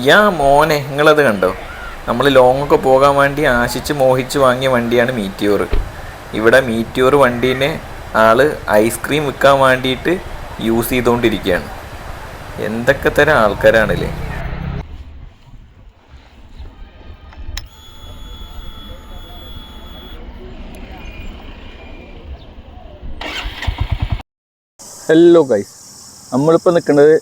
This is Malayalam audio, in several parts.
യാ മോനെ, നിങ്ങളത് കണ്ടോ? നമ്മൾ ലോങ്ങൊക്കെ പോകാൻ വേണ്ടി ആശിച്ച് മോഹിച്ച് വാങ്ങിയ വണ്ടിയാണ് മീറ്റിയോർ. ഇവിടെ മീറ്റിയോർ വണ്ടീനെ ആള് ഐസ്ക്രീം വിൽക്കാൻ വേണ്ടിയിട്ട് യൂസ് ചെയ്തുകൊണ്ടിരിക്കുകയാണ്. എന്തൊക്കെ തരം ആൾക്കാരാണല്ലേ. ഹലോ ഗൈസ്, നമ്മളിപ്പോൾ നിൽക്കുന്നത്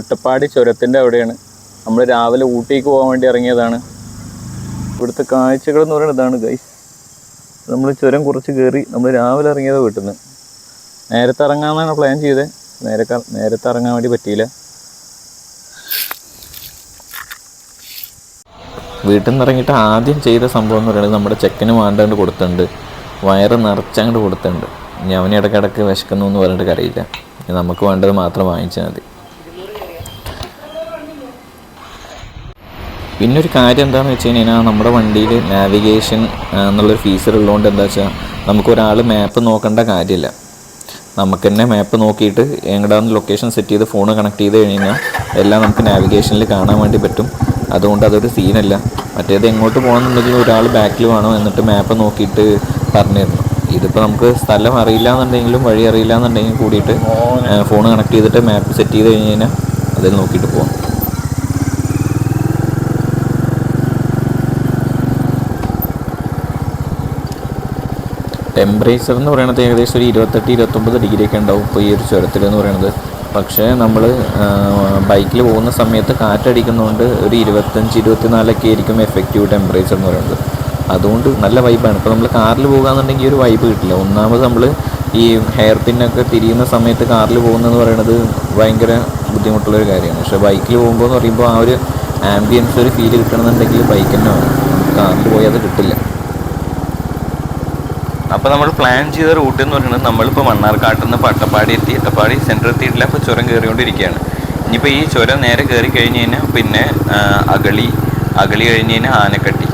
അട്ടപ്പാടി ചുരത്തിൻ്റെ അവിടെയാണ്. നമ്മൾ രാവിലെ ഊട്ടിക്ക് പോകാൻ വേണ്ടി ഇറങ്ങിയതാണ്. ഇവിടുത്തെ കാഴ്ചകൾ എന്ന് പറയുന്നത് ഇതാണ് ഗൈസ്. നമ്മൾ ചുരം കുറച്ച് കയറി നമ്മൾ രാവിലെ ഇറങ്ങിയത് വീട്ടിൽ നിന്ന്. നേരത്തെ ഇറങ്ങാമെന്നാണ് പ്ലാൻ ചെയ്തത്. നേരത്തെ ഇറങ്ങാൻ വേണ്ടി പറ്റിയില്ല. വീട്ടിൽ നിന്ന് ഇറങ്ങിയിട്ട് ആദ്യം ചെയ്ത സംഭവം എന്ന് പറയുന്നത് നമ്മുടെ ചെക്കന് വേണ്ടാണ്ട് കൊടുത്തിട്ടുണ്ട്. വയറ് നിറച്ചങ്ങോട്ട് കൊടുത്തിട്ടുണ്ട്. ഇനി അവന് ഇടയ്ക്കിടയ്ക്ക് വിശക്കുന്നു എന്ന് പറഞ്ഞിട്ട് കറിയില്ല. നമുക്ക് വേണ്ടത് മാത്രം വാങ്ങിച്ചാൽ മതി. പിന്നെ ഒരു കാര്യം എന്താണെന്ന് വെച്ച് കഴിഞ്ഞാൽ നമ്മുടെ വണ്ടിയിൽ നാവിഗേഷൻ എന്നുള്ളൊരു ഫീച്ചർ ഉള്ളതുകൊണ്ട് എന്താ വെച്ചാൽ നമുക്കൊരാൾ മാപ്പ് നോക്കേണ്ട കാര്യമില്ല. നമുക്ക് തന്നെ മാപ്പ് നോക്കിയിട്ട് എങ്ങടാന്ന് ലൊക്കേഷൻ സെറ്റ് ചെയ്ത് ഫോൺ കണക്ട് ചെയ്ത് കഴിഞ്ഞാൽ എല്ലാം നമുക്ക് നാവിഗേഷനിൽ കാണാൻ വേണ്ടി പറ്റും. അതുകൊണ്ട് അതൊരു സീനല്ല. മറ്റേത് എങ്ങോട്ട് പോകണമെന്നുണ്ടെങ്കിൽ ഒരാൾ ബാക്കിൽ വേണം, എന്നിട്ട് മാപ്പ് നോക്കിയിട്ട് പറഞ്ഞു തരണം. ഇതിപ്പോൾ നമുക്ക് സ്ഥലം അറിയില്ല എന്നുണ്ടെങ്കിലും വഴി അറിയില്ല എന്നുണ്ടെങ്കിലും കൂടിയിട്ട് ഫോൺ കണക്ട് ചെയ്തിട്ട് മാപ്പ് സെറ്റ് ചെയ്ത് കഴിഞ്ഞ് കഴിഞ്ഞാൽ അതിൽ നോക്കിയിട്ട് പോകാം. ടെമ്പറേച്ചർ എന്ന് പറയുന്നത് ഏകദേശം ഒരു 28-29 ഡിഗ്രിയൊക്കെ ഉണ്ടാവും ഇപ്പോൾ ഈ ഒരു ചുരത്തിൽ എന്ന് പറയുന്നത്. പക്ഷേ നമ്മൾ ബൈക്കിൽ പോകുന്ന സമയത്ത് കാറ്റടിക്കുന്നതുകൊണ്ട് ഒരു 25-24 ആയിരിക്കും എഫക്റ്റീവ് ടെമ്പറേച്ചർ എന്ന് പറയുന്നത്. അതുകൊണ്ട് നല്ല വൈബാണ്. ഇപ്പോൾ നമ്മൾ കാറിൽ പോകുകയെന്നുണ്ടെങ്കിൽ ഒരു വൈബ് കിട്ടില്ല. ഒന്നാമത് നമ്മൾ ഈ ഹെയർ പിന്നൊക്കെ തിരിയുന്ന സമയത്ത് കാറിൽ പോകുന്നതെന്ന് പറയുന്നത് ഭയങ്കര ബുദ്ധിമുട്ടുള്ളൊരു കാര്യമാണ്. പക്ഷേ ബൈക്കിൽ പോകുമ്പോൾ എന്ന് പറയുമ്പോൾ ആ ഒരു ആംബിയൻസ് ഒരു ഫീൽ കിട്ടണമെന്നുണ്ടെങ്കിൽ ബൈക്ക് തന്നെ വേണം. കാറിൽ പോയാൽ അത് കിട്ടില്ല. അപ്പോൾ നമ്മൾ പ്ലാൻ ചെയ്ത റൂട്ട് എന്ന് പറയുന്നത് നമ്മളിപ്പോൾ മണ്ണാർക്കാട്ടിൽ നിന്ന് അട്ടപ്പാടി എത്തി. അട്ടപ്പാടി സെൻറ്റർ എത്തിയിട്ടില്ല, അപ്പോൾ ചുരം കയറിക്കൊണ്ടിരിക്കുകയാണ്. ഇനിയിപ്പോൾ ഈ ചുരം നേരെ കയറി കഴിഞ്ഞ് കഴിഞ്ഞാൽ പിന്നെ അഗളി കഴിഞ്ഞ് കഴിഞ്ഞാൽ ആനക്കട്ടി.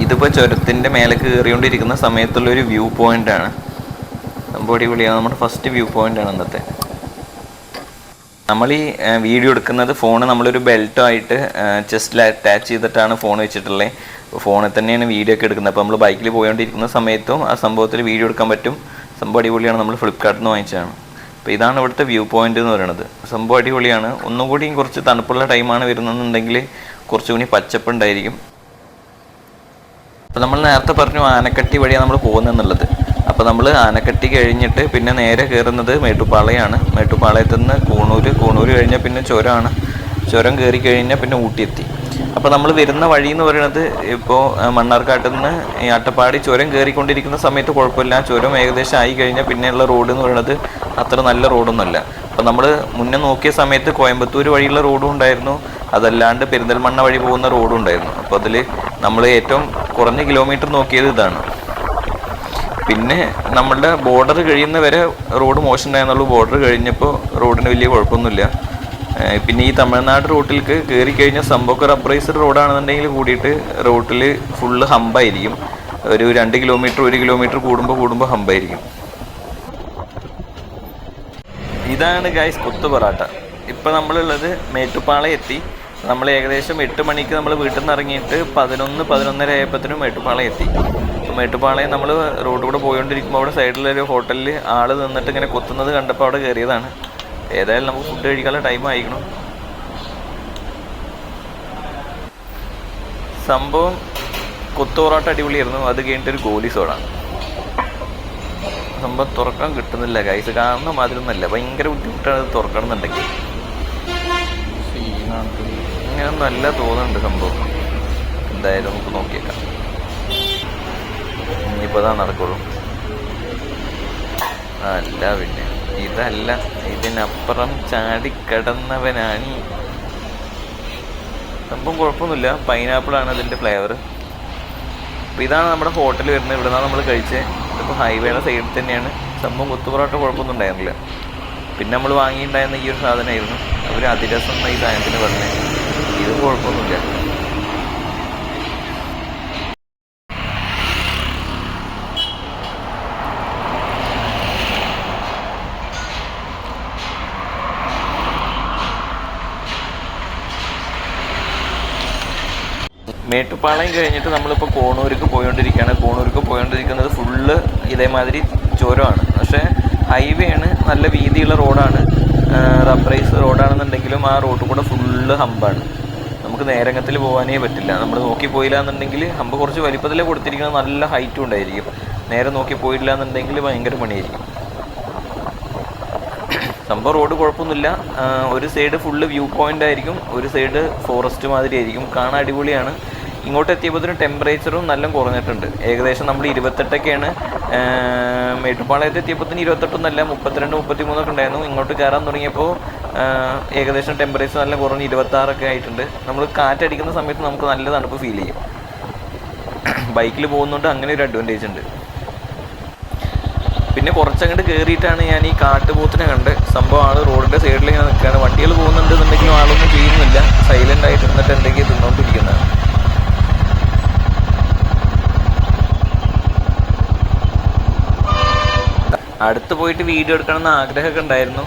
ഇതിപ്പോൾ ചുരത്തിൻ്റെ മേലെ കയറിക്കൊണ്ടിരിക്കുന്ന സമയത്തുള്ളൊരു വ്യൂ പോയിൻ്റാണ്. സംഭവം അടിപൊളിയാണ്. നമ്മുടെ ഫസ്റ്റ് വ്യൂ പോയിൻ്റാണ് ഇന്നത്തെ. നമ്മൾ ഈ വീഡിയോ എടുക്കുന്നത് ഫോണ് നമ്മളൊരു ബെൽറ്റുമായിട്ട് ചെസ്റ്റിൽ അറ്റാച്ച് ചെയ്തിട്ടാണ് ഫോൺ വെച്ചിട്ടുള്ളത്. ഫോണിൽ തന്നെയാണ് വീഡിയോ ഒക്കെ എടുക്കുന്നത്. അപ്പോൾ നമ്മൾ ബൈക്കിൽ പോയോണ്ടിരിക്കുന്ന സമയത്തും ആ സംഭവത്തിൽ വീഡിയോ എടുക്കാൻ പറ്റും. സംഭവം അടിപൊളിയാണ്. നമ്മൾ ഫ്ലിപ്കാർട്ടിൽ നിന്ന് വാങ്ങിച്ചതാണ്. അപ്പോൾ ഇതാണ് ഇവിടുത്തെ വ്യൂ പോയിൻ്റ് എന്ന് പറയുന്നത്. സംഭവം അടിപൊളിയാണ്. ഒന്നുകൂടിയും കുറച്ച് തണുപ്പുള്ള ടൈമാണ് വരുന്നതെന്നുണ്ടെങ്കിൽ കുറച്ചുകൂടി പച്ചപ്പുണ്ടായിരിക്കും. അപ്പോൾ നമ്മൾ നേരത്തെ പറഞ്ഞു ആനക്കട്ടി വഴിയാണ് നമ്മൾ പോകുന്നതെന്നുള്ളത്. അപ്പോൾ നമ്മൾ ആനക്കട്ടി കഴിഞ്ഞിട്ട് പിന്നെ നേരെ കയറുന്നത് മേട്ടുപ്പാളയാണ്. മേട്ടുപ്പാളയത്തു നിന്ന് കൂണൂർ കഴിഞ്ഞാൽ പിന്നെ ചുരമാണ്. ചുരം കയറി കഴിഞ്ഞാൽ പിന്നെ ഊട്ടി എത്തി. അപ്പോൾ നമ്മൾ വരുന്ന വഴി എന്ന് പറയുന്നത് ഇപ്പോൾ മണ്ണാർക്കാട്ടിൽ നിന്ന് ഈ അട്ടപ്പാടി ചുരം കയറിക്കൊണ്ടിരിക്കുന്ന സമയത്ത് കുഴപ്പമില്ല. ചുരം ഏകദേശം ആയി കഴിഞ്ഞാൽ പിന്നെയുള്ള റോഡ് എന്ന് പറയുന്നത് അത്ര നല്ല റോഡൊന്നുമല്ല. അപ്പോൾ നമ്മൾ മുന്നേ നോക്കിയ സമയത്ത് കോയമ്പത്തൂർ വഴിയുള്ള റോഡും ഉണ്ടായിരുന്നു, അതല്ലാണ്ട് പെരിന്തൽമണ്ണ വഴി പോകുന്ന റോഡും ഉണ്ടായിരുന്നു. അപ്പോൾ അതിൽ നമ്മൾ ഏറ്റവും കുറഞ്ഞ കിലോമീറ്റർ നോക്കിയത് ഇതാണ്. പിന്നെ നമ്മളുടെ ബോർഡർ കഴിയുന്ന വരെ റോഡ് മോശം ഉണ്ടായിരുന്നുള്ളൂ. ബോർഡർ കഴിഞ്ഞപ്പോൾ റോഡിന് വലിയ കുഴപ്പമൊന്നുമില്ല. പിന്നെ ഈ തമിഴ്നാട് റൂട്ടിലേക്ക് കയറി കഴിഞ്ഞാൽ സംഭവം റബ്ബറൈസ്ഡ് റോഡാണെന്നുണ്ടെങ്കിൽ കൂടിയിട്ട് റോട്ടിൽ ഫുള്ള് ഹമ്പായിരിക്കും. ഒരു 2 കിലോമീറ്റർ 1 കിലോമീറ്റർ കൂടുമ്പോൾ ഹമ്പായിരിക്കും. ഇതാണ് ഗൈസ് കുത്തു പൊറാട്ട. ഇപ്പം നമ്മളുള്ളത് മേട്ടുപ്പാളയം എത്തി. നമ്മൾ ഏകദേശം 8 മണിക്ക് നമ്മൾ വീട്ടിൽ നിന്ന് ഇറങ്ങിയിട്ട് 11-11:30 ആയപ്പോഴത്തേനും മേട്ടുപ്പാളയം എത്തി. അപ്പോൾ മേട്ടുപ്പാളയം നമ്മൾ റോഡ് കൂടെ പോയോണ്ടിരിക്കുമ്പോൾ അവിടെ സൈഡിലൊരു ഹോട്ടലിൽ ആൾ നിന്നിട്ട് ഇങ്ങനെ കൊത്തുന്നത് കണ്ടപ്പോൾ അവിടെ കയറിയതാണ്. ഏതായാലും നമുക്ക് ഫുഡ് കഴിക്കാനുള്ള ടൈം ആയിരിക്കണം. സംഭവം കൊത്തു പൊറോട്ട അടിപൊളിയായിരുന്നു. അത് കഴിഞ്ഞിട്ടൊരു ഗോലി സോഡ. സംഭവം തുറക്കാൻ കിട്ടുന്നില്ല ഗൈസ്. കാണുന്ന മാതിരൊന്നുമല്ല, ഭയങ്കര ബുദ്ധിമുട്ടാണ് ഇത് തുറക്കണമെന്നുണ്ടെങ്കിൽ. ഇങ്ങനെ നല്ല തോന്നുന്നുണ്ട് സംഭവം. എന്തായാലും നമുക്ക് നോക്കിയേക്കാം. ഇനിയിപ്പോൾ അതാ നടക്കുള്ളൂ. അല്ല പിന്നെ ഇതല്ല, ഇതിനപ്പുറം ചാടിക്കടന്നവനാണ്. സംഭവം കുഴപ്പമൊന്നുമില്ല. പൈനാപ്പിളാണ് അതിൻ്റെ ഫ്ലേവർ. അപ്പോൾ ഇതാണ് നമ്മുടെ ഹോട്ടൽ വരുന്നത്. ഇവിടെ നിന്നാണ് നമ്മൾ കഴിച്ചത്. ഇതിപ്പോൾ ഹൈവേയുടെ സൈഡിൽ തന്നെയാണ്. സംഭവം കൊത്തുപൊറോട്ട കുഴപ്പമൊന്നും ഉണ്ടായിരുന്നില്ല. പിന്നെ നമ്മൾ വാങ്ങിയിട്ടുണ്ടായിരുന്ന ഈ ഒരു സാധനമായിരുന്നു. അവർ അതിരസം എന്ന ഈ സാധനത്തിന് പറഞ്ഞത്. ഇത് കുഴപ്പമൊന്നുമില്ല. മേട്ടുപ്പാളയം കഴിഞ്ഞിട്ട് നമ്മളിപ്പോൾ കോണൂർക്ക് പോയിക്കൊണ്ടിരിക്കുകയാണ്. കോണൂർക്ക് പോയിക്കൊണ്ടിരിക്കുന്നത് ഫുള്ള് ഇതേമാതിരി ചുരമാണ്. പക്ഷേ ഹൈവേ ആണ്, നല്ല വീതിയുള്ള റോഡാണ്, റബ്ബറൈസ് റോഡാണെന്നുണ്ടെങ്കിലും ആ റോഡ് കൂടെ ഫുള്ള് ഹമ്പാണ്. നമുക്ക് നേരങ്ങത്തിൽ പോകാനേ പറ്റില്ല. നമ്മൾ നോക്കി പോയില്ല എന്നുണ്ടെങ്കിൽ ഹമ്പ് കുറച്ച് വലിപ്പത്തിലേ കൊടുത്തിരിക്കുന്നത്, നല്ല ഹൈറ്റും ഉണ്ടായിരിക്കും. നേരെ നോക്കി പോയില്ല എന്നുണ്ടെങ്കിൽ ഭയങ്കര പണിയായിരിക്കും. സംഭവം റോഡ് കുഴപ്പമൊന്നുമില്ല. ഒരു സൈഡ് ഫുള്ള് വ്യൂ പോയിൻ്റ് ആയിരിക്കും, ഒരു സൈഡ് ഫോറസ്റ്റ് മാതിരി ആയിരിക്കും. കാണാൻ അടിപൊളിയാണ്. ഇങ്ങോട്ട് എത്തിയപ്പോഴത്തേനും ടെമ്പറേച്ചറും നല്ല കുറഞ്ഞിട്ടുണ്ട്. ഏകദേശം നമ്മൾ 28ഒക്കെയാണ്. മേട്ടുപ്പാളയത്ത് എത്തിയപ്പോഴത്തേന് 28ഒന്നല്ല, 32, 33 ഉണ്ടായിരുന്നു. ഇങ്ങോട്ട് കയറാൻ തുടങ്ങിയപ്പോൾ ഏകദേശം ടെമ്പറേച്ചർ നല്ല കുറഞ്ഞ് 26 ആയിട്ടുണ്ട്. നമ്മൾ കാറ്റടിക്കുന്ന സമയത്ത് നമുക്ക് നല്ല തണുപ്പ് ഫീൽ ചെയ്യും. ബൈക്കിൽ പോകുന്നതുകൊണ്ട് അങ്ങനെ ഒരു അഡ്വാൻറ്റേജ് ഉണ്ട്. പിന്നെ കുറച്ചങ്ങോട്ട് കയറിയിട്ടാണ് ഞാൻ ഈ കാട്ടുപോത്തിനെ കണ്ട്. സംഭവം ആൾ റോഡിൻ്റെ സൈഡിൽ ഇങ്ങനെ നിൽക്കുകയാണ്. വണ്ടികൾ പോകുന്നുണ്ടെന്നുണ്ടെങ്കിലും ആളൊന്നും ചെയ്യുന്നില്ല, സൈലൻ്റ് ആയിട്ട് നിന്നിട്ട് എന്തെങ്കിലും തിന്നുകൊണ്ടിരിക്കുന്നതാണ്. അടുത്ത് പോയിട്ട് വീഡിയോ എടുക്കണമെന്ന് ആഗ്രഹമൊക്കെ ഉണ്ടായിരുന്നു.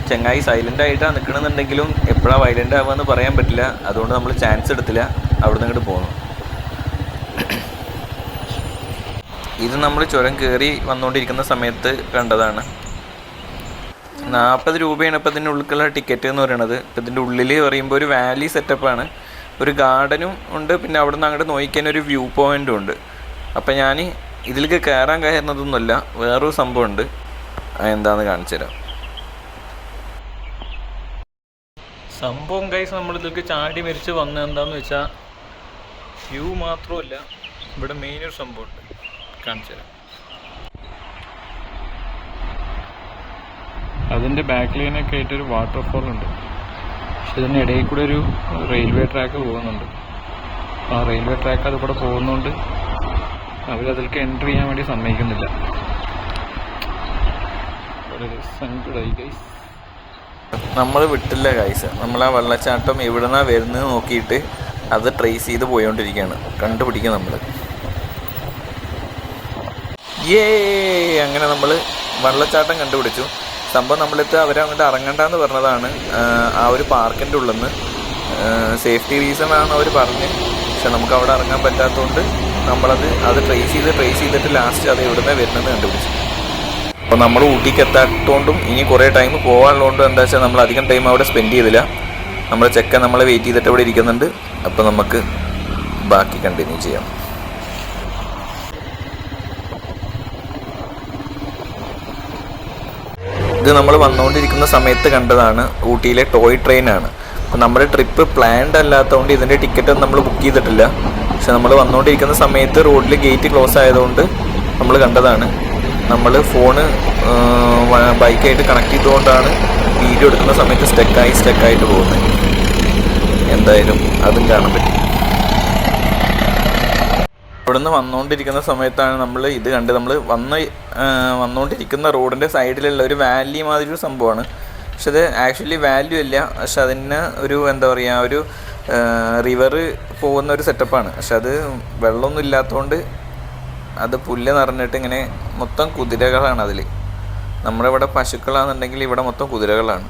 ചങ്ങായി സൈലൻ്റ് ആയിട്ടാണ് നിൽക്കണമെന്നുണ്ടെങ്കിലും എപ്പോഴാണ് വയലൻ്റ് ആവുകയെന്ന് പറയാൻ പറ്റില്ല. അതുകൊണ്ട് നമ്മൾ ചാൻസ് എടുത്തില്ല, അവിടെ നിന്ന് ഇങ്ങോട്ട് പോന്നു. ഇത് നമ്മൾ ചുരം കയറി വന്നുകൊണ്ടിരിക്കുന്ന സമയത്ത് കണ്ടതാണ്. 40 രൂപയാണ് ഇപ്പോൾ ഇതിൻ്റെ ഉള്ളിലുള്ള ടിക്കറ്റ് എന്ന് പറയുന്നത്. ഇപ്പോൾ ഇതിൻ്റെ ഉള്ളിൽ പറയുമ്പോൾ ഒരു വാലി സെറ്റപ്പാണ്, ഒരു ഗാർഡനും ഉണ്ട്, പിന്നെ അവിടെ നിന്ന് അങ്ങോട്ട് നോക്കിക്കാൻ ഒരു വ്യൂ പോയിൻറ്റും ഉണ്ട്. അപ്പം ഞാൻ ഇതിലേക്ക് കയറാൻ കയറുന്നതൊന്നുമല്ല, വേറൊരു സംഭവമുണ്ട്, എന്താണെന്ന് കാണിച്ചു തരാം. സംഭവം ഗൈസ്, നമ്മളിതിലേക്ക് ചാടി മരിച്ച് വന്നത് എന്താണെന്ന് വെച്ചാൽ വ്യൂ മാത്രമല്ല, ഇവിടെ മെയിനൊരു സംഭവമുണ്ട്, കാണിച്ചു തരാം. അതിൻ്റെ ബാക്ക് ലൈനൊക്കെ ആയിട്ടൊരു വാട്ടർഫോൾ ഉണ്ട്. പക്ഷെ ഇതിൻ്റെ ഇടയിൽ കൂടെ ഒരു റെയിൽവേ ട്രാക്ക് പോകുന്നുണ്ട്. ആ റെയിൽവേ ട്രാക്ക് അത് കൂടെ പോകുന്നതുകൊണ്ട് അവരതിലേക്ക് എൻട്രി ചെയ്യാൻ വേണ്ടി സമ്മതിക്കുന്നില്ല. വളരെ സങ്കടമായി ഗൈസ്. നമ്മൾ വിട്ടില്ല ഗൈസ്. നമ്മൾ ആ വെള്ളച്ചാട്ടം എവിടുന്നാണ് വരുന്നത് നോക്കിയിട്ട് അത് ട്രേസ് ചെയ്ത് പോയോണ്ടിരിക്കുകയാണ്. കണ്ടുപിടിക്കുക നമ്മൾ. അങ്ങനെ നമ്മൾ വെള്ളച്ചാട്ടം കണ്ടുപിടിച്ചു. സംഭവം നമ്മളിത് അവരങ്ങോട്ട് ഇറങ്ങണ്ടെന്ന് പറഞ്ഞതാണ് ആ ഒരു പാർക്കിൻ്റെ ഉള്ളിൽ നിന്ന്. സേഫ്റ്റി റീസൺ ആണ് അവർ പറഞ്ഞ്. പക്ഷെ നമുക്ക് അവിടെ ഇറങ്ങാൻ പറ്റാത്തതുകൊണ്ട് അത് ട്രേസ് ചെയ്തിട്ട് ലാസ്റ്റ് അത് എവിടുന്ന് വരുന്നത് കണ്ടുപിടിച്ചു. അപ്പോൾ നമ്മൾ ഊട്ടിക്ക് എത്താത്തതുകൊണ്ടും ഇനി കുറേ ടൈം പോകാനുള്ളതുകൊണ്ടും എന്താ വെച്ചാൽ നമ്മൾ അധികം ടൈം അവിടെ സ്പെൻഡ് ചെയ്തില്ല. നമ്മുടെ ചെക്കൻ നമ്മളെ വെയിറ്റ് ചെയ്തിട്ട് ഇവിടെ ഇരിക്കുന്നുണ്ട്. അപ്പോൾ നമുക്ക് ബാക്കി കണ്ടിന്യൂ ചെയ്യാം. ഇത് നമ്മൾ വന്നുകൊണ്ടിരിക്കുന്ന സമയത്ത് കണ്ടതാണ് ഊട്ടിയിലെ ടോയ് ട്രെയിനാണ്. അപ്പോൾ നമ്മുടെ ട്രിപ്പ് പ്ലാൻഡ് അല്ലാത്തതുകൊണ്ട് ഇതിൻ്റെ ടിക്കറ്റ് നമ്മൾ ബുക്ക് ചെയ്തിട്ടില്ല. പക്ഷെ നമ്മൾ വന്നുകൊണ്ടിരിക്കുന്ന സമയത്ത് റോഡിൽ ഗേറ്റ് ക്ലോസ് ആയതുകൊണ്ട് നമ്മൾ കണ്ടതാണ്. നമ്മൾ ഫോണ് ബൈക്കായിട്ട് കണക്ട് ചെയ്തുകൊണ്ടാണ് വീഡിയോ എടുക്കുന്ന സമയത്ത് സ്റ്റക്കായിട്ട് പോകുന്നത്. എന്തായാലും അതും കാണാൻ പറ്റി. ഇവിടെ നിന്ന് വന്നുകൊണ്ടിരിക്കുന്ന സമയത്താണ് നമ്മൾ ഇത് കണ്ട്. നമ്മൾ വന്നുകൊണ്ടിരിക്കുന്ന റോഡിൻ്റെ സൈഡിലുള്ള ഒരു വാലി മാതിരി ഒരു സംഭവമാണ്. പക്ഷെ അത് ആക്ച്വലി വാല്യൂ ഇല്ല. പക്ഷെ അതിന് ഒരു എന്താ പറയുക, ഒരു റിവർ പോകുന്ന ഒരു സെറ്റപ്പാണ്. പക്ഷെ അത് വെള്ളമൊന്നും ഇല്ലാത്തതുകൊണ്ട് അത് പുല്ല് നിറഞ്ഞിട്ട് ഇങ്ങനെ മൊത്തം കുതിരകളാണ് അതിൽ. നമ്മുടെ ഇവിടെ പശുക്കളാണെന്നുണ്ടെങ്കിൽ ഇവിടെ മൊത്തം കുതിരകളാണ്.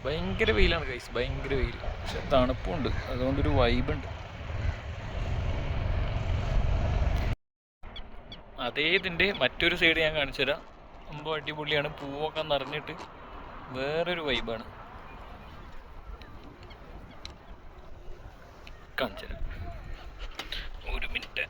ഭയങ്കര വെയിലാണ് ഗൈസ്, ഭയങ്കര വെയിൽ. പക്ഷെ തണുപ്പുണ്ട്, അതുകൊണ്ടൊരു വൈബുണ്ട്. അതേ ഇതിൻ്റെ മറ്റൊരു സൈഡ് ഞാൻ കാണിച്ചു തരാം. സംഭവം അടിപൊളിയാണ്. പൂവൊക്കെ നിറഞ്ഞിട്ട് വേറൊരു വൈബാണ്. കാണിച്ചു തരാം, ഒരു മിനിറ്റ്.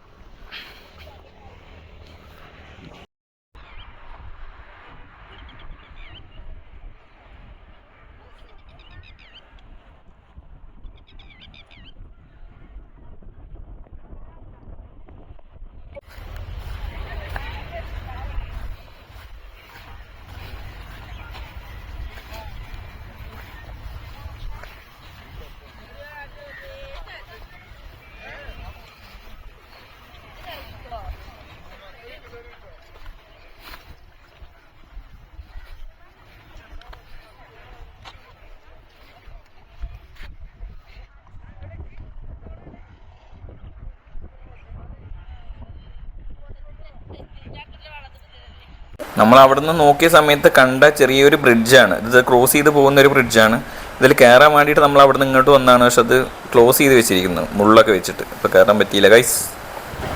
നമ്മൾ അവിടെ നിന്ന് നോക്കിയ സമയത്ത് കണ്ട ചെറിയൊരു ബ്രിഡ്ജാണ് ഇത്. ക്രോസ് ചെയ്ത് പോകുന്ന ഒരു ബ്രിഡ്ജാണ്. ഇതിൽ കയറാൻ വേണ്ടിയിട്ട് നമ്മൾ അവിടെ നിന്ന് ഇങ്ങോട്ട് വന്നതാണ്, പക്ഷെ അത് ക്ലോസ് ചെയ്ത് വെച്ചിരിക്കുന്നു മുള്ളൊക്കെ വെച്ചിട്ട്. ഇപ്പോൾ കയറാൻ പറ്റിയില്ല ഗൈസ്.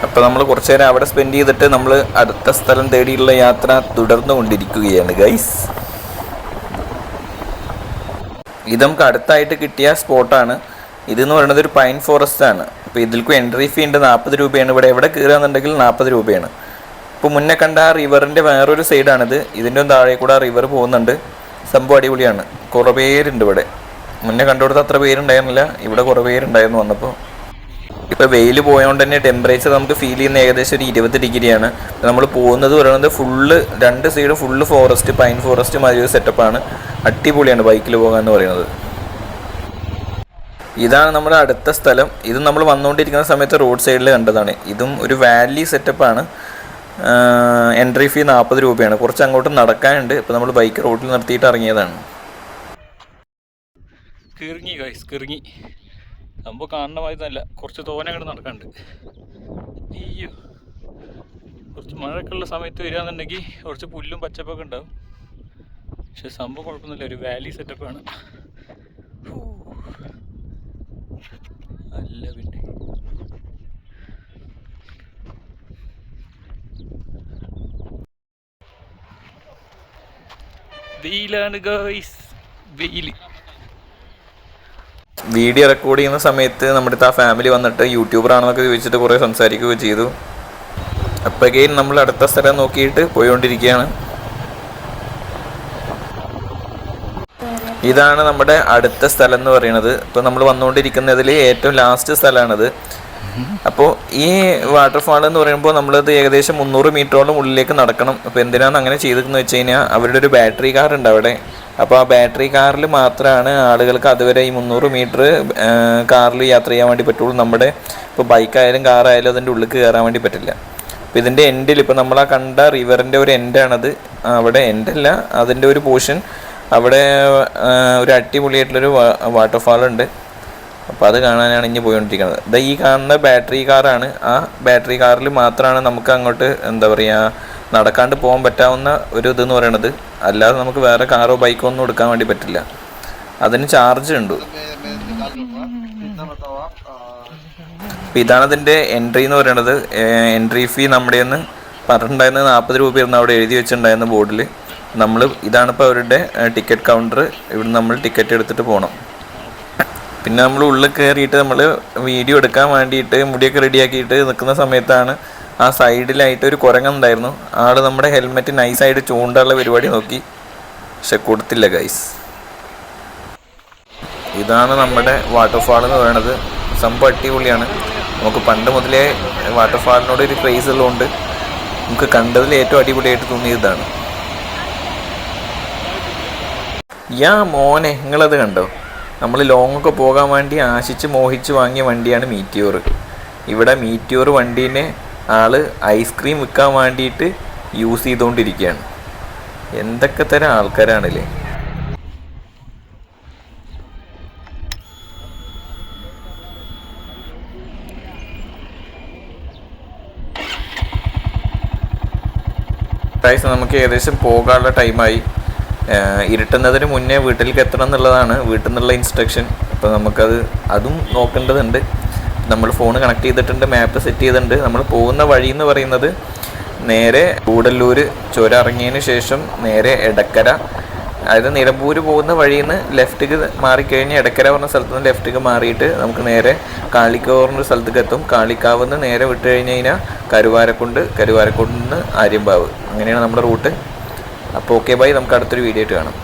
അപ്പോൾ നമ്മൾ കുറച്ച് നേരം അവിടെ സ്പെൻഡ് ചെയ്തിട്ട് നമ്മൾ അടുത്ത സ്ഥലം തേടിയുള്ള യാത്ര തുടർന്നു കൊണ്ടിരിക്കുകയാണ് ഗൈസ്. ഇത് നമുക്ക് അടുത്തായിട്ട് കിട്ടിയ സ്പോട്ടാണ്. ഇതെന്ന് പറയുന്നത് ഒരു പൈൻ ഫോറസ്റ്റ് ആണ്. അപ്പോൾ ഇതിൽക്കും എൻട്രി ഫീ ഉണ്ട്, 40 രൂപയാണ്. ഇവിടെ എവിടെ കയറുകയെന്നുണ്ടെങ്കിൽ 40 രൂപയാണ്. ഇപ്പോൾ മുന്നേ കണ്ട ആ റിവറിൻ്റെ വേറൊരു സൈഡാണിത്. ഇതിൻ്റെ താഴെ കൂടെ ആ റിവർ പോകുന്നുണ്ട്. സംഭവം അടിപൊളിയാണ്. കുറേ പേരുണ്ട് ഇവിടെ. മുന്നേ കണ്ടുകൊടുത്ത അത്ര പേരുണ്ടായിരുന്നില്ല, ഇവിടെ കുറേ പേരുണ്ടായിരുന്നു വന്നപ്പോൾ. ഇപ്പോൾ വെയിൽ പോയതുകൊണ്ട് തന്നെ ടെമ്പറേച്ചർ നമുക്ക് ഫീൽ ചെയ്യുന്ന ഏകദേശം ഒരു 20 ഡിഗ്രിയാണ്. നമ്മൾ പോകുന്നത് പറയുന്നത് full 2 side full forest, pine forest മാതിരി ഒരു സെറ്റപ്പാണ്. അടിപൊളിയാണ് ബൈക്കിൽ പോകാമെന്ന് പറയുന്നത്. ഇതാണ് നമ്മുടെ അടുത്ത സ്ഥലം. ഇത് നമ്മൾ വന്നുകൊണ്ടിരിക്കുന്ന സമയത്ത് റോഡ് സൈഡിൽ കണ്ടതാണ്. ഇതും ഒരു വാലി സെറ്റപ്പാണ്. എൻട്രി ഫീ 40 രൂപയാണ്. കുറച്ച് അങ്ങോട്ട് നടക്കാനുണ്ട്. ഇപ്പോൾ നമ്മൾ ബൈക്ക് റോഡിൽ നിർത്തിയിട്ട് ഇറങ്ങിയതാണ്. കിറങ്ങി ഗൈസ്, കിറങ്ങി സംഭവം കാണുന്ന മാതിരി നല്ല കുറച്ച് തോനെ അങ്ങോട്ട് നടക്കാനുണ്ട്. അയ്യോ, കുറച്ച് മഴയൊക്കെ ഉള്ള സമയത്ത് വരികയാണെന്നുണ്ടെങ്കിൽ കുറച്ച് പുല്ലും പച്ചപ്പൊക്കെ ഉണ്ടാവും. പക്ഷെ സംഭവം കുഴപ്പമൊന്നുമില്ല, ഒരു വാലി സെറ്റപ്പാണ്. അല്ല പിന്നെ വെയിലാണ് ഗൈസ്, വെയിൽ. വീഡിയോ റെക്കോർഡ് ചെയ്യുന്ന സമയത്ത് നമ്മുടെ ആ ഫാമിലി വന്നിട്ട് യൂട്യൂബർ ആണെന്നൊക്കെ ചോദിച്ചിട്ട് കുറേ സംസാരിക്കുകയും ചെയ്തു. അപ്പോഴേക്കും നമ്മൾ അടുത്ത സ്ഥലം നോക്കിയിട്ട് പോയിക്കൊണ്ടിരിക്കുകയാണ്. ഇതാണ് നമ്മുടെ അടുത്ത സ്ഥലം എന്ന് പറയുന്നത്. ഇപ്പോൾ നമ്മൾ വന്നുകൊണ്ടിരിക്കുന്നതിൽ ഏറ്റവും ലാസ്റ്റ് സ്ഥലമാണിത്. അപ്പോൾ ഈ വാട്ടർഫാൾ എന്ന് പറയുമ്പോൾ നമ്മളത് ഏകദേശം 300 മീറ്ററോളം ഉള്ളിലേക്ക് നടക്കണം. അപ്പോൾ എന്തിനാണ് അങ്ങനെ ചെയ്തതെന്ന് വെച്ച് കഴിഞ്ഞാൽ അവരുടെ ഒരു ബാറ്ററി കാർ ഉണ്ട് അവിടെ. അപ്പോൾ ആ ബാറ്ററി കാറിൽ മാത്രമാണ് ആളുകൾക്ക് അതുവരെ ഈ 300 മീറ്റർ കാറിൽ യാത്ര ചെയ്യാൻ വേണ്ടി പറ്റുള്ളൂ. നമ്മുടെ ഇപ്പോൾ ബൈക്കായാലും കാറായാലും അതിൻ്റെ ഉള്ളിൽ കയറാൻ വേണ്ടി പറ്റില്ല. അപ്പോൾ ഇതിൻ്റെ എൻഡിൽ ഇപ്പോൾ നമ്മൾ ആ കണ്ട റിവറിൻ്റെ ഒരു എൻഡാണത്. അവിടെ എൻഡല്ല, അതിൻ്റെ ഒരു പോർഷൻ അവിടെ ഒരു അടിപൊളിയായിട്ടുള്ളൊരു വാട്ടർഫാൾ ഉണ്ട്. അപ്പോൾ അത് കാണാനാണ് ഇനി പോയിക്കൊണ്ടിരിക്കുന്നത്. ഇത് ഈ കാണുന്ന ബാറ്ററി കാറാണ്. ആ ബാറ്ററി കാറിൽ മാത്രമാണ് നമുക്ക് അങ്ങോട്ട് എന്താ പറയുക നടക്കാണ്ട് പോകാൻ പറ്റാവുന്ന ഒരു ഇതെന്ന് പറയണത്. അല്ലാതെ നമുക്ക് വേറെ കാറോ ബൈക്കോ ഒന്നും എടുക്കാൻ വേണ്ടി പറ്റില്ല. അതിന് ചാർജ് ഉണ്ട്. അപ്പോൾ ഇതാണ് ഇതിൻ്റെ എൻട്രി എന്ന് പറയുന്നത്. എൻട്രി ഫീ നമ്മുടെ നിന്ന് പറഞ്ഞിട്ടുണ്ടായിരുന്നത് 40 രൂപയായിരുന്നു അവിടെ എഴുതി വെച്ചിട്ടുണ്ടായിരുന്ന ബോർഡിൽ. ഇതാണിപ്പോൾ അവരുടെ ടിക്കറ്റ് കൗണ്ടർ. ഇവിടെ നമ്മൾ ടിക്കറ്റ് എടുത്തിട്ട് പോകണം. പിന്നെ നമ്മൾ ഉള്ളിൽ കയറിയിട്ട് നമ്മൾ വീഡിയോ എടുക്കാൻ വേണ്ടിയിട്ട് മുടിയൊക്കെ റെഡിയാക്കിയിട്ട് നിൽക്കുന്ന സമയത്താണ് ആ സൈഡിലായിട്ട് ഒരു കുരങ്ങുണ്ടായിരുന്നു. ആൾ നമ്മുടെ ഹെൽമെറ്റ് നൈസായിട്ട് ചൂണ്ടാനുള്ള പരിപാടി നോക്കി, പക്ഷെ കൊടുത്തില്ല ഗൈസ്. ഇതാണ് നമ്മുടെ വാട്ടർഫാൾ എന്ന് പറയുന്നത്. സംഭവം അടിപൊളിയാണ്. നമുക്ക് പണ്ട് മുതലേ വാട്ടർഫാളിനോട് ഒരു ക്രേസ് ഉള്ളതുകൊണ്ട് നമുക്ക് കണ്ടതിൽ ഏറ്റവും അടിപൊളിയായിട്ട് തോന്നിയതാണ്. മോനെ, നിങ്ങളത് കണ്ടോ? നമ്മൾ ലോങ്ങൊക്കെ പോകാൻ വേണ്ടി ആശിച്ച് മോഹിച്ച് വാങ്ങിയ വണ്ടിയാണ് മീറ്റിയോർ. ഇവിടെ മീറ്റിയോർ വണ്ടീനെ ആള് ഐസ്ക്രീം വിൽക്കാൻ വേണ്ടിയിട്ട് യൂസ് ചെയ്തുകൊണ്ടിരിക്കുകയാണ്. എന്തൊക്കെ തരം ആൾക്കാരാണല്ലേ. നമുക്ക് ഏകദേശം പോകാനുള്ള ടൈമായി. ഇരുട്ടുന്നതിന് മുന്നേ വീട്ടിലേക്ക് എത്തണം എന്നുള്ളതാണ് വീട്ടിൽ നിന്നുള്ള ഇൻസ്ട്രക്ഷൻ. അപ്പോൾ അതും നോക്കേണ്ടതുണ്ട്. നമ്മൾ ഫോൺ കണക്ട് ചെയ്തിട്ടുണ്ട്, മാപ്പ് സെറ്റ് ചെയ്തിട്ടുണ്ട്. നമ്മൾ പോകുന്ന വഴി എന്ന് പറയുന്നത് നേരെ കൂടല്ലൂർ ചുരം ഇറങ്ങിയതിന് ശേഷം നേരെ എടക്കര, അതായത് നിലമ്പൂർ പോകുന്ന വഴിയിൽ നിന്ന് ലെഫ്റ്റിക്ക് മാറിക്കഴിഞ്ഞ് എടക്കര പറഞ്ഞ സ്ഥലത്ത് നിന്ന് ലെഫ്റ്റിക്ക് മാറിയിട്ട് നമുക്ക് നേരെ കാളിക്കാവ് പറഞ്ഞൊരു സ്ഥലത്തേക്ക് എത്തും. കാളിക്കാവ് നിന്ന് നേരെ വിട്ട് കഴിഞ്ഞ് കഴിഞ്ഞാൽ കരുവാരക്കുണ്ട് നിന്ന് ആര്യമ്പാവ്. അങ്ങനെയാണ് നമ്മുടെ റൂട്ട്. അപ്പോൾ ഓക്കെ ബൈ, നമുക്ക് അടുത്തൊരു വീഡിയോ ആയിട്ട് കാണാം.